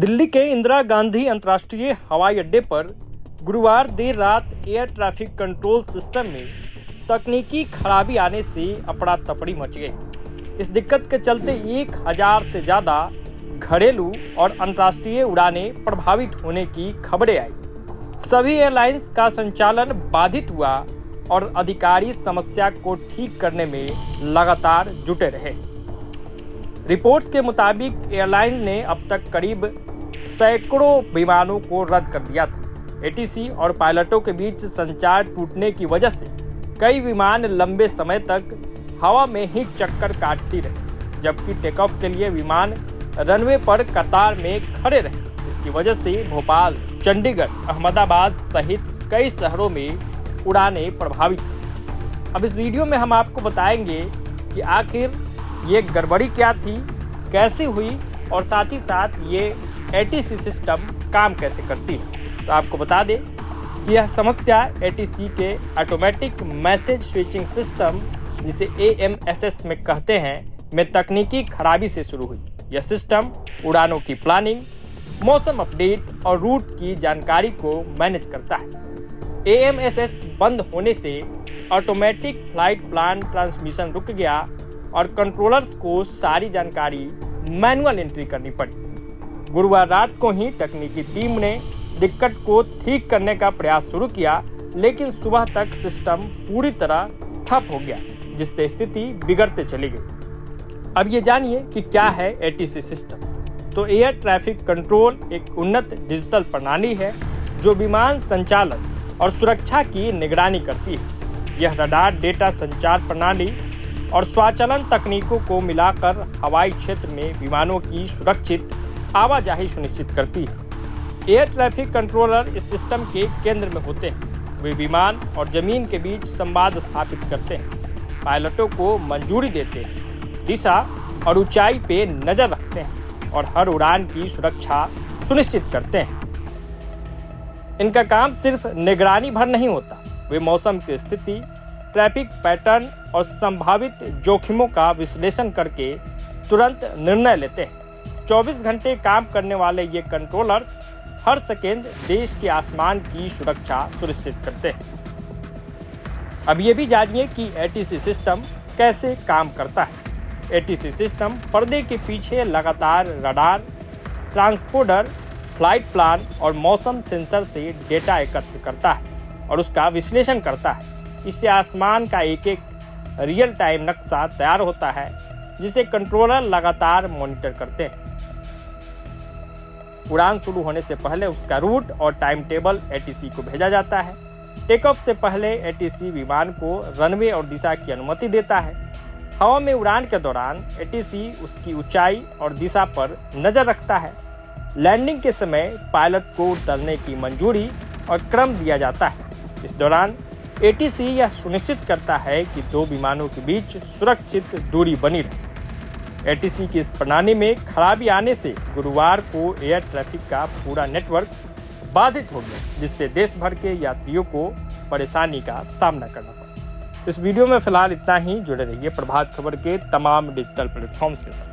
दिल्ली के इंदिरा गांधी अंतर्राष्ट्रीय हवाई अड्डे पर गुरुवार देर रात एयर ट्रैफिक कंट्रोल सिस्टम में तकनीकी खराबी आने से अफरा तफड़ी मच गई। इस दिक्कत के चलते 1000 से ज़्यादा घरेलू और अंतर्राष्ट्रीय उड़ानें प्रभावित होने की खबरें आई। सभी एयरलाइंस का संचालन बाधित हुआ और अधिकारी समस्या को ठीक करने में लगातार जुटे रहे। रिपोर्ट्स के मुताबिक एयरलाइन ने अब तक करीब सैकड़ों विमानों को रद्द कर दिया था। एटीसी और पायलटों के बीच संचार टूटने की वजह से कई विमान लंबे समय तक हवा में ही चक्कर काटती रहे, जबकि टेक ऑफ के लिए विमान रनवे पर कतार में खड़े रहे। इसकी वजह से भोपाल, चंडीगढ़, अहमदाबाद सहित कई शहरों में उड़ानें प्रभावित हुई। अब इस वीडियो में हम आपको बताएंगे कि आखिर ये गड़बड़ी क्या थी, कैसे हुई और साथ ही साथ ये एटीसी सिस्टम काम कैसे करती है। तो आपको बता दें कि यह समस्या एटीसी के ऑटोमेटिक मैसेज स्विचिंग सिस्टम, जिसे AMSS में कहते हैं, में तकनीकी खराबी से शुरू हुई। यह सिस्टम उड़ानों की प्लानिंग, मौसम अपडेट और रूट की जानकारी को मैनेज करता है। AMSS बंद होने से ऑटोमेटिक फ्लाइट प्लान ट्रांसमिशन रुक गया और कंट्रोलर्स को सारी जानकारी मैनुअल एंट्री करनी पड़ी। गुरुवार रात को ही तकनीकी टीम ने दिक्कत को ठीक करने का प्रयास शुरू किया, लेकिन सुबह तक सिस्टम पूरी तरह ठप हो गया, जिससे स्थिति बिगड़ते चली गई। अब ये जानिए कि क्या है एटीसी सिस्टम। तो एयर ट्रैफिक कंट्रोल एक उन्नत डिजिटल प्रणाली है जो विमान संचालन और सुरक्षा की निगरानी करती है। यह रडार, डेटा संचार प्रणाली और स्वचालन तकनीकों को मिलाकर हवाई क्षेत्र में विमानों की सुरक्षित आवाजाही सुनिश्चित करती है। एयर ट्रैफिक कंट्रोलर इस सिस्टम के केंद्र में होते हैं। वे विमान और जमीन के बीच संवाद स्थापित करते हैं, पायलटों को मंजूरी देते हैं, दिशा और ऊंचाई पे नजर रखते हैं और हर उड़ान की सुरक्षा सुनिश्चित करते हैं। इनका काम सिर्फ निगरानी भर नहीं होता, वे मौसम की स्थिति, ट्रैफिक पैटर्न और संभावित जोखिमों का विश्लेषण करके तुरंत निर्णय लेते हैं। 24 घंटे काम करने वाले ये कंट्रोलर्स हर सेकेंड देश के आसमान की सुरक्षा सुनिश्चित करते हैं। अब ये भी जानिए कि एटीसी सिस्टम कैसे काम करता है। एटीसी सिस्टम पर्दे के पीछे लगातार रडार, ट्रांसपोंडर, फ्लाइट प्लान और मौसम सेंसर से डेटा एकत्र करता है और उसका विश्लेषण करता है। इससे आसमान का एक रियल टाइम नक्शा तैयार होता है, जिसे कंट्रोलर लगातार मॉनिटर करते हैं। उड़ान शुरू होने से पहले उसका रूट और टाइम टेबल एटीसी को भेजा जाता है। टेक ऑफ से पहले एटीसी विमान को रनवे और दिशा की अनुमति देता है। हवा में उड़ान के दौरान एटीसी उसकी ऊंचाई और दिशा पर नजर रखता है। लैंडिंग के समय पायलट को उतरने की मंजूरी और क्रम दिया जाता है। इस दौरान एटीसी यह सुनिश्चित करता है कि दो विमानों के बीच सुरक्षित दूरी बनी रहे। एटीसी की इस प्रणाली में खराबी आने से गुरुवार को एयर ट्रैफिक का पूरा नेटवर्क बाधित हो गया, जिससे देश भर के यात्रियों को परेशानी का सामना करना पड़ा। इस वीडियो में फिलहाल इतना ही। जुड़े रहिए प्रभात खबर के तमाम डिजिटल प्लेटफॉर्म्स के साथ।